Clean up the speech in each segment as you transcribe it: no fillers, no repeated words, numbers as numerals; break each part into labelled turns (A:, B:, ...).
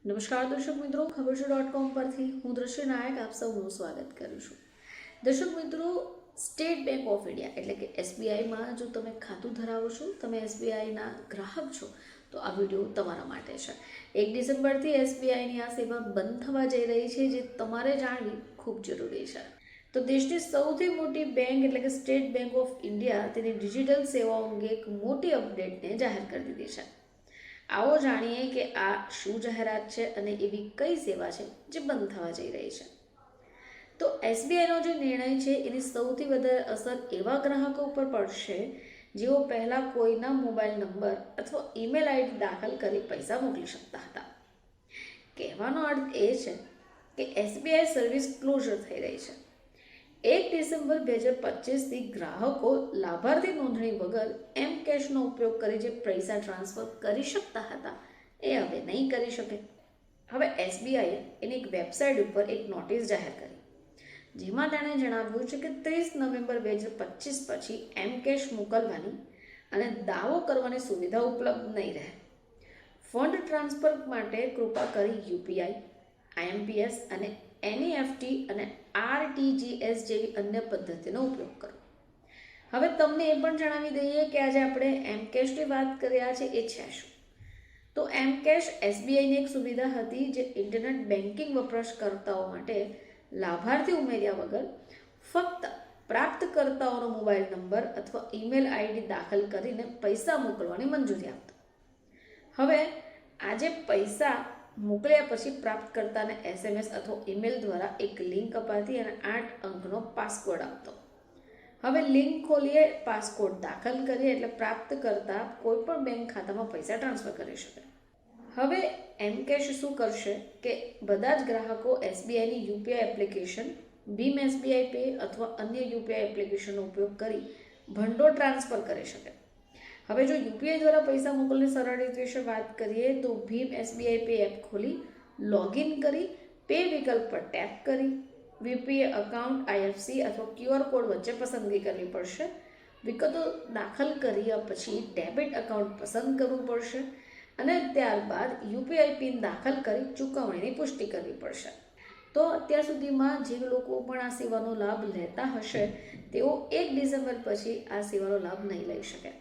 A: નમસ્કાર દર્શક મિત્રો, ખબર છે .com પરથી હું દ્રશ્ય નાયક આપ સૌનું સ્વાગત કરું છું. દર્શક મિત્રો, સ્ટેટ બેંક ઓફ ઇન્ડિયા એટલે કે એસબીઆઈમાં જો તમે ખાતું ધરાવો છો, તમે એસબીઆઈના ગ્રાહક છો, તો આ વિડીયો તમારા માટે છે. 1 ડિસેમ્બરથી એસબીઆઈની આ સેવા બંધ થવા જઈ રહી છે, જે તમારે જાણવી ખૂબ જરૂરી છે. તો દેશની સૌથી મોટી બેંક એટલે કે સ્ટેટ બેંક ઓફ ઇન્ડિયા તેની ડિજિટલ સેવાઓ અંગે એક મોટી અપડેટને જાહેર કરી દીધી છે. આવો જાણીએ કે આ શું જાહેરાત છે અને એવી કઈ સેવા છે જે બંધ થવા જઈ રહી છે. તો એસબીઆઈનો જે નિર્ણય છે એની સૌથી વધારે અસર એવા ગ્રાહકો ઉપર પડશે જેઓ પહેલાં કોઈના મોબાઈલ નંબર અથવા ઈમેલ આઈડી દાખલ કરી પૈસા મોકલી શકતા હતા. કહેવાનો અર્થ એ છે કે એસબીઆઈ સર્વિસ ક્લોઝર થઈ રહી છે. 1 ડિસેમ્બર 2025થી ગ્રાહકો લાભાર્થી નોંધણી વગર એમ કેશનો ઉપયોગ કરી જે પૈસા ટ્રાન્સફર કરી શકતા હતા એ હવે નહીં કરી શકે. હવે એસબીઆઈએ એની એક વેબસાઇટ ઉપર એક નોટિસ જાહેર કરી, જેમાં તેણે જણાવ્યું છે કે 30 નવેમ્બર 2025 પછી એમ કેશ મોકલવાની અને દાવો કરવાની સુવિધા ઉપલબ્ધ નહીં રહે. ફંડ ટ્રાન્સફર માટે કૃપા કરી યુપીઆઈ, આઈએમપીએસ અને એનઈએફટી અને આરટીજીએસ જેવી અન્ય પદ્ધતિનો ઉપયોગ કરો. હવે તમને એ પણ જણાવી દઈએ કે આજે આપણે એમ કેશની વાત કરી રહ્યા છે એ છે શું. તો એમ કેશ એસબીઆઈની એક સુવિધા હતી જે ઇન્ટરનેટ બેન્કિંગ વપરાશકર્તાઓ માટે લાભાર્થી ઉમેર્યા વગર ફક્ત પ્રાપ્તકર્તાઓનો મોબાઈલ નંબર અથવા ઈમેલ આઈડી દાખલ કરીને પૈસા મોકલવાની મંજૂરી આપતો. હવે આજે પૈસા મોકલ્યા પછી પ્રાપ્તકર્તાને એસએમએસ અથવા ઈમેલ દ્વારા એક લિંક અપાતી અને 8 અંકનો પાસવર્ડ આપતો. હવે લિંક ખોલીએ, પાસકોડ દાખલ કરીએ એટલે પ્રાપ્તકર્તા કોઈ પણ બેંક ખાતામાં પૈસા ટ્રાન્સફર કરી શકે. હવે એમ કેશ શું કરશે કે બધા જ ગ્રાહકો એસબીઆઈની યુપીઆઈ એપ્લિકેશન, ભીમ એસબીઆઈ પે અથવા અન્ય યુપીઆઈ એપ્લિકેશનનો ઉપયોગ કરી ભંડોળ ટ્રાન્સફર કરી શકે. હવે જો યુપીઆઈ દ્વારા પૈસા મોકલવાની સરળ રીત વિશે વાત કરીએ તો ભીમ એસબીઆઈ પે એપ ખોલી લોગિન કરી પે વિકલ્પ પર ટેપ કરી યુપીઆઈ અકાઉન્ટ, આઈએફસી અથવા ક્યુઆર કોડ વચ્ચે પસંદગી કરવી પડશે. વિગતો દાખલ કર્યા પછી ડેબિટ એકાઉન્ટ પસંદ કરવું પડશે અને ત્યારબાદ યુપીઆઈ પિન દાખલ કરી ચૂકવણીની પુષ્ટિ કરવી પડશે. તો અત્યાર સુધીમાં જે લોકો પણ આ સેવાનો લાભ લેતા હશે તેઓ 1 ડિસેમ્બર પછી આ સેવાનો લાભ નહીં લઈ શકે.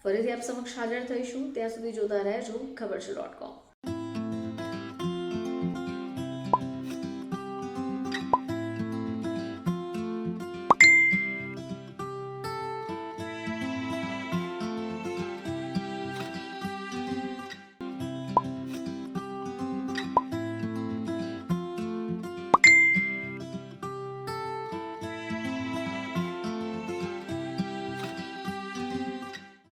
A: ફરીથી આપ સમક્ષ હાજર થઈશું, ત્યાં સુધી જોતા રહેજો ખબર છે .com.